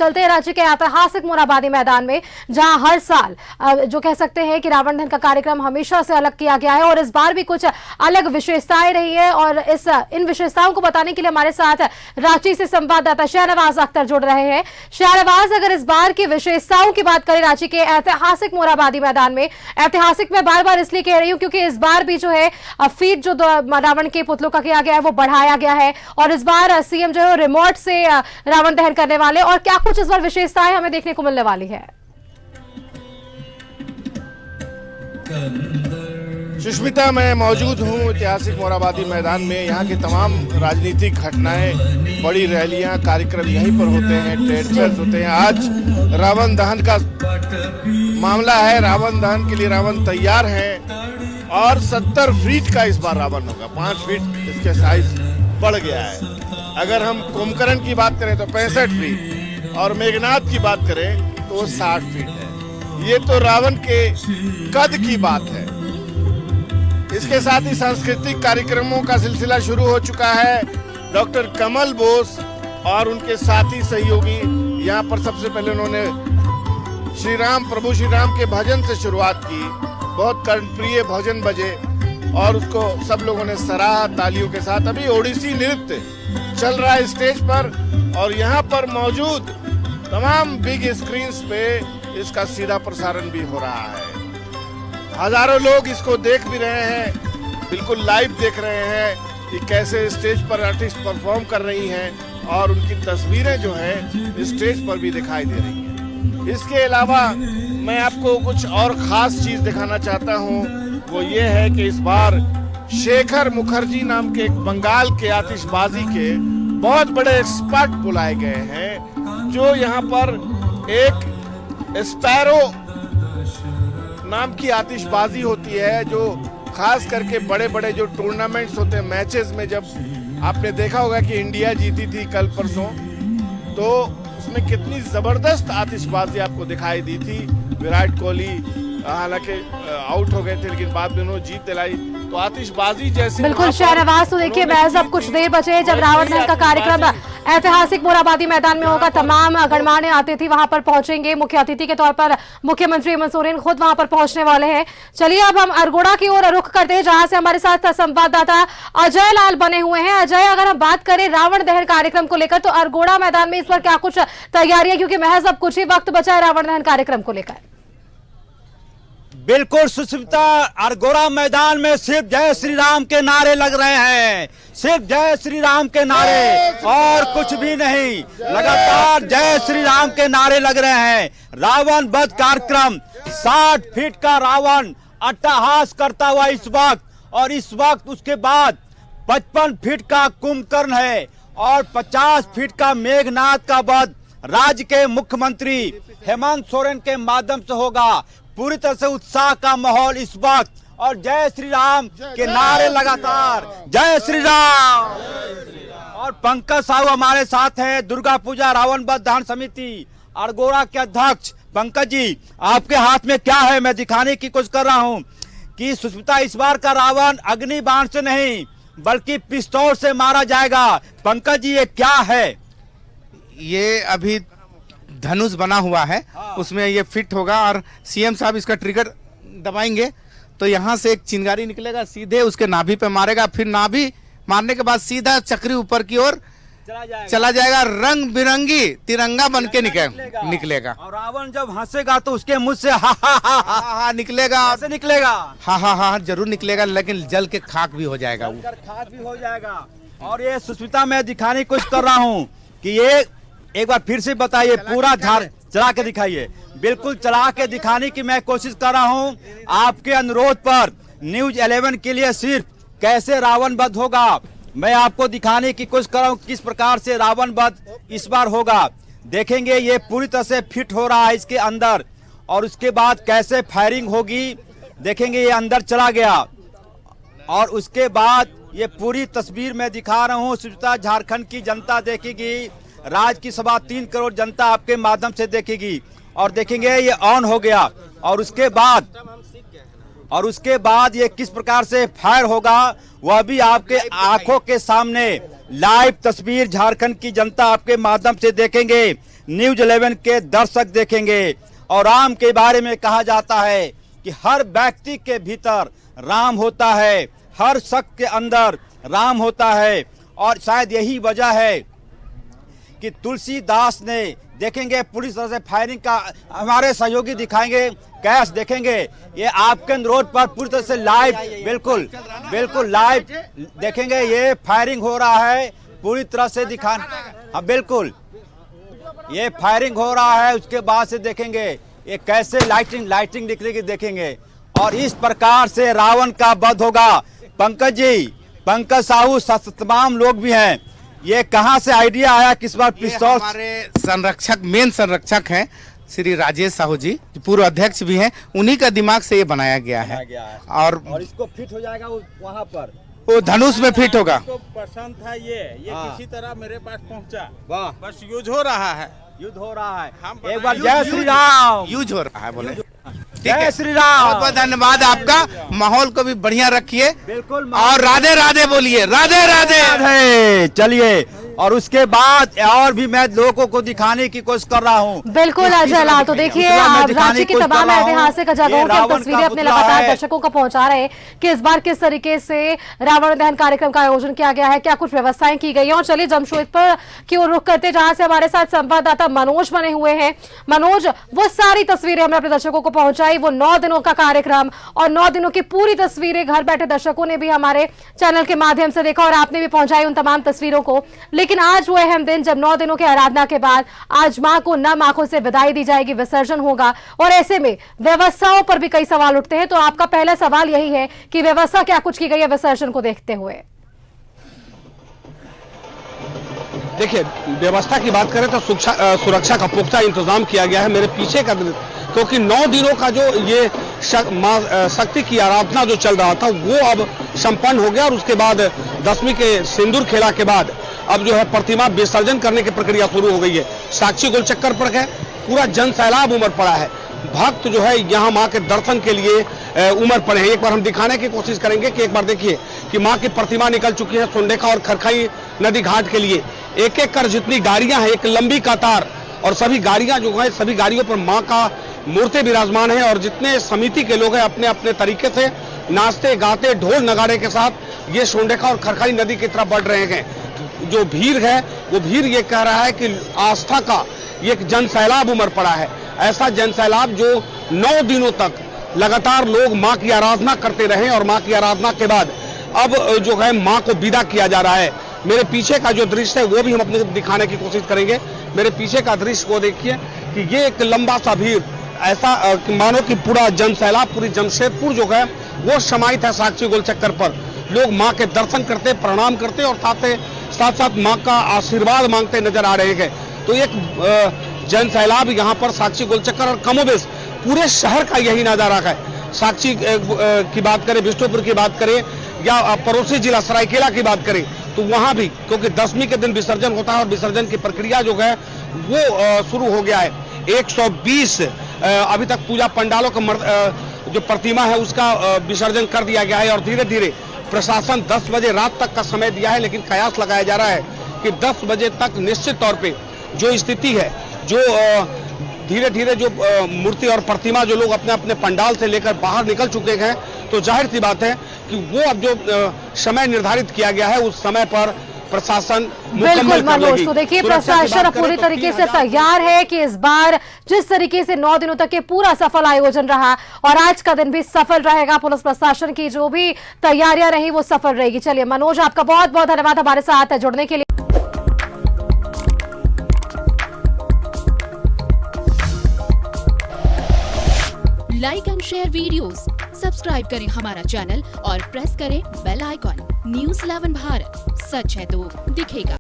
चलते हैं राज्य के ऐतिहासिक मोरहाबादी मैदान में, जहां हर साल जो कह सकते हैं कि रावण दहन का कार्यक्रम हमेशा से अलग किया गया है और इस बार भी कुछ अलग विशेषताएं रही है। और इन विशेषताओं को बताने के लिए हमारे साथ रांची से संवाददाता शाहनवाज अख्तर जुड़ रहे हैं। शाहनवाज, अगर इस बार की विशेषताओं की बात करें रांची के ऐतिहासिक मोरहाबादी मैदान में, ऐतिहासिक में बार बार इसलिए कह रही हूं क्योंकि इस बार भी जो है फीट जो रावण के पुतलों का किया गया है वो बढ़ाया गया है और इस बार सीएम जो है रिमोट से रावण दहन करने वाले, और क्या कुछ इस बार विशेषताएं हमें देखने को मिलने वाली है? सुष्मिता, मैं मौजूद हूँ ऐतिहासिक मोरहाबादी मैदान में। यहाँ की तमाम राजनीतिक घटनाएं, बड़ी रैलियां, कार्यक्रम यहीं पर होते हैं, ट्रेड फेयर होते हैं। आज रावण दहन का मामला है। रावण दहन के लिए रावण तैयार है और 70 फीट का इस बार रावण होगा। 5 फीट इसके साइज बढ़ गया है। अगर हम कुंभकर्ण की बात करें तो 65 फीट और मेघनाथ की बात करें तो वो 60 फीट है। ये तो रावण के कद की बात है। इसके साथ ही सांस्कृतिक कार्यक्रमों का सिलसिला शुरू हो चुका है। डॉक्टर कमल बोस और उनके साथी सहयोगी यहाँ पर सबसे पहले उन्होंने प्रभु श्री राम के भजन से शुरुआत की। बहुत कर्णप्रिय भजन बजे और उसको सब लोगों ने सराहा तालियों के साथ। अभी ओडिसी नृत्य चल रहा है स्टेज पर और यहाँ पर मौजूद तमाम बिग स्क्रीन्स पे इसका सीधा प्रसारण भी हो रहा है। हजारों लोग इसको देख भी रहे हैं, बिल्कुल लाइव देख रहे हैं कि कैसे स्टेज पर आर्टिस्ट परफॉर्म कर रही हैं और उनकी तस्वीरें जो है स्टेज पर भी दिखाई दे रही हैं। इसके अलावा मैं आपको कुछ और खास चीज दिखाना चाहता हूँ, वो ये है कि इस बार शेखर मुखर्जी नाम के एक बंगाल के आतिशबाजी के बहुत बड़े एक्सपर्ट बुलाए गए हैं, जो यहाँ पर एक स्पैरो नाम की आतिशबाजी होती है, जो खास करके बड़े बड़े जो टूर्नामेंट्स होते हैं, मैचेस में जब आपने देखा होगा कि इंडिया जीती थी कल परसों, तो उसमें कितनी जबरदस्त आतिशबाजी आपको दिखाई दी थी। विराट कोहली हालांकि आउट हो गए थे लेकिन बाद में उन्होंने जीत दिलाई। तो आतिशबाजी जैसे बिल्कुल शाहनवाज, तो देखिए महज अब कुछ देर बचे जब रावण दहन का कार्यक्रम ऐतिहासिक मोरहाबादी मैदान में होगा। तमाम गणमान्य अतिथि वहां पर पहुंचेंगे। मुख्य अतिथि के तौर पर मुख्यमंत्री हेमंत सोरेन खुद वहां पर पहुंचने वाले हैं। चलिए अब हम अरगोड़ा की ओर रुख करते हैं, जहां से हमारे साथ संवाददाता अजय लाल बने हुए हैं। अजय, अगर हम बात करें रावण दहन कार्यक्रम को लेकर, तो अरगोड़ा मैदान में इस पर क्या कुछ तैयारियां, क्योंकि महज अब कुछ ही वक्त बचा है रावण दहन कार्यक्रम को लेकर? बिल्कुल सुष्मिता, अरगोड़ा मैदान में सिर्फ जय श्री राम के नारे लग रहे हैं, सिर्फ जय श्री राम के नारे और कुछ भी नहीं। लगातार जय श्री राम के नारे लग रहे हैं। रावण वध कार्यक्रम, 60 फीट का रावण अट्टहास करता हुआ इस वक्त, और इस वक्त उसके बाद 55 फीट का कुंभकर्ण है और 50 फीट का मेघनाथ का वध राज्य के मुख्यमंत्री हेमंत सोरेन के माध्यम से होगा। पूरी तरह से उत्साह का माहौल इस वक्त और जय श्री राम के नारे लगातार, जय श्री राम। और पंकज साहू हमारे साथ हैं, दुर्गा पूजा रावण वध दहन समिति अरगोड़ा के अध्यक्ष। पंकज जी, आपके हाथ में क्या है? मैं दिखाने की कोशिश कर रहा हूं कि सुष्मिता, इस बार का रावण अग्नि बाण से नहीं बल्कि पिस्तौल से मारा जाएगा। पंकज जी, ये क्या है? ये अभी धनुष बना हुआ है, उसमें ये फिट होगा और सीएम साहब इसका ट्रिगर दबाएंगे तो यहाँ से एक चिंगारी निकलेगा, सीधे उसके नाभि पे मारेगा। फिर नाभि मारने के बाद सीधा चक्री ऊपर की ओर चला जाएगा। रंग बिरंगी तिरंगा बन के निकलेगा। और रावण जब हंसेगा तो उसके मुंह से हा हा हा हा हा निकलेगा। ऐसे निकलेगा? हाँ हाँ हाँ जरूर निकलेगा, लेकिन जल के खाक भी हो जाएगा। खाक भी हो जाएगा। और ये सुष्मिता, मैं दिखाने की कोशिश कर रहा हूँ कि ये एक बार फिर से बताइए, पूरा चला के दिखाइए। बिल्कुल चला के दिखाने की मैं कोशिश कर रहा हूं आपके अनुरोध पर। न्यूज 11 के लिए सिर्फ कैसे रावण वध होगा मैं आपको दिखाने की कोशिश कर रहा हूं, किस प्रकार से रावण वध इस बार होगा। देखेंगे ये पूरी तरह से फिट हो रहा है इसके अंदर, और उसके बाद कैसे फायरिंग होगी देखेंगे। ये अंदर चला गया और उसके बाद ये पूरी तस्वीर मैं दिखा रहा हूँ। झारखंड की जनता देखेगी, राज्य की 3.25 करोड़ जनता आपके माध्यम से देखेगी और देखेंगे ये ऑन हो गया। और उसके बाद ये किस प्रकार से फायर होगा वह भी आपके आंखों के सामने लाइव तस्वीर झारखंड की जनता आपके माध्यम से देखेंगे। न्यूज 11 के दर्शक देखेंगे। और राम के बारे में कहा जाता है कि हर व्यक्ति के भीतर राम होता है, हर शख्स के अंदर राम होता है। और शायद यही वजह है कि तुलसीदास ने, देखेंगे पूरी तरह से फायरिंग का, हमारे सहयोगी दिखाएंगे, कैश देखेंगे, ये आपके रोड पर पूरी तरह से लाइव, बिल्कुल लाइव देखेंगे, ये फायरिंग हो रहा है पूरी तरह से हाँ बिल्कुल ये फायरिंग हो रहा है। उसके बाद से देखेंगे ये कैसे लाइटिंग निकलेगी देखेंगे। और इस प्रकार से रावण का वध होगा। पंकज जी, पंकज साहू, तमाम लोग भी हैं, ये कहाँ से आइडिया आया किस बार पिस्तौल? हमारे मेन संरक्षक हैं श्री राजेश साहू जी, पूर्व अध्यक्ष भी हैं, उन्हीं का दिमाग से ये बनाया गया है। और इसको फिट हो जाएगा वहाँ पर, वो धनुष में फिट होगा। तो पसंद था ये किसी तरह मेरे पास पहुंचा, बस यूज हो रहा है, एक बार जय श्री राम। यूज हो रहा है, बोले जय श्री राम। बहुत बहुत धन्यवाद आपका। माहौल को भी बढ़िया रखिए, बिल्कुल, और राधे राधे बोलिए, राधे राधे। चलिए, और उसके बाद और भी मैं लोगों को दिखाने की कोशिश कर रहा हूँ। बिल्कुल अजय लाल, तो देखिए रांची की तमाम ऐतिहासिक जगहों की तस्वीरें अपने लगातार दर्शकों को पहुंचा रहे हैं कि इस बार किस तरीके से रावण दहन कार्यक्रम का आयोजन किया गया है, क्या कुछ व्यवस्थाएं की गई हैं। और चलिए जमशेदपुर की ओर रुख करते, जहां से हमारे साथ संवाददाता मनोज बने हुए हैं। मनोज, वो सारी तस्वीरें हमने अपने दर्शकों को पहुंचाई, वो 9 दिनों का कार्यक्रम और 9 दिनों की पूरी तस्वीरें घर बैठे दर्शकों ने भी हमारे चैनल के माध्यम से देखा और आपने भी पहुंचाई उन तमाम तस्वीरों को। लेकिन आज वो अहम दिन, जब 9 दिनों की आराधना के बाद आज मां को नम आंखों से विदाई दी जाएगी, विसर्जन होगा, और ऐसे में व्यवस्थाओं पर भी कई सवाल उठते हैं। तो आपका पहला सवाल यही है कि व्यवस्था क्या कुछ की गई है विसर्जन को देखते हुए? देखिए, व्यवस्था की बात करें तो सुरक्षा का पुख्ता इंतजाम किया गया है। मेरे पीछे का, क्योंकि 9 दिनों का जो ये मां शक्ति की आराधना जो चल रहा था वो अब संपन्न हो गया, और उसके बाद 10वीं के सिंदूर खेला के बाद अब जो है प्रतिमा विसर्जन करने की प्रक्रिया शुरू हो गई है। साक्षी गोल चक्कर पर है, पूरा जन सैलाब उमड़ पड़ा है। भक्त जो है यहाँ माँ के दर्शन के लिए उमड़ पड़े हैं। एक बार हम दिखाने की कोशिश करेंगे कि एक बार देखिए कि माँ की प्रतिमा निकल चुकी है सोंडेखा और खरखाई नदी घाट के लिए। एक एक कर जितनी गाड़ियां हैं, एक लंबी कतार, और सभी गाड़ियां जो है, सभी गाड़ियों पर माँ का मूर्ति विराजमान है। और जितने समिति के लोग हैं अपने अपने तरीके से नाचते गाते ढोल नगाड़े के साथ ये सोंडेखा और खरखाई नदी की तरफ बढ़ रहे हैं। जो भीड़ है वो भीड़ ये कह रहा है कि आस्था का ये जन सैलाब उमड़ पड़ा है। ऐसा जन सैलाब जो 9 दिनों तक लगातार लोग मां की आराधना करते रहे, और मां की आराधना के बाद अब जो है मां को विदा किया जा रहा है। मेरे पीछे का जो दृश्य है वो भी हम अपने दिखाने की कोशिश करेंगे। मेरे पीछे का दृश्य को देखिए कि ये एक लंबा सा भीड़, ऐसा मानो कि पूरा जन सैलाब, पूरी जमशेदपुर जो है वो समाहित है साक्षी गोल चक्कर पर। लोग मां के दर्शन करते, प्रणाम करते और साथ साथ मां का आशीर्वाद मांगते नजर आ रहे हैं। तो एक जन सैलाब यहाँ पर साक्षी गोल चक्कर, और कमोबेश पूरे शहर का यही नजारा है। साक्षी की बात करें, बिष्टुपुर की बात करें, या पड़ोसी जिला सरायकेला की बात करें, तो वहां भी क्योंकि 10वीं के दिन विसर्जन होता है और विसर्जन की प्रक्रिया जो है वो शुरू हो गया है। 120 अभी तक पूजा पंडालों का जो प्रतिमा है उसका विसर्जन कर दिया गया है, और धीरे धीरे प्रशासन 10 बजे रात तक का समय दिया है। लेकिन कयास लगाया जा रहा है कि 10 बजे तक निश्चित तौर पे जो स्थिति है, जो धीरे धीरे जो मूर्ति और प्रतिमा जो लोग अपने अपने पंडाल से लेकर बाहर निकल चुके हैं, तो जाहिर सी बात है कि वो अब जो समय निर्धारित किया गया है उस समय पर प्रशासन बिल्कुल मनोज, तो देखिए प्रशासन पूरी तरीके से तैयार है कि इस बार जिस तरीके से 9 दिनों तक ये पूरा सफल आयोजन रहा और आज का दिन भी सफल रहेगा, पुलिस प्रशासन की जो भी तैयारियां रही वो सफल रहेगी। चलिए मनोज, आपका बहुत बहुत धन्यवाद हमारे साथ जुड़ने के लिए। Like and share videos, subscribe करें हमारा चैनल और प्रेस करें बेल आइकॉन। न्यूज़ 11 भारत, सच है तो दिखेगा।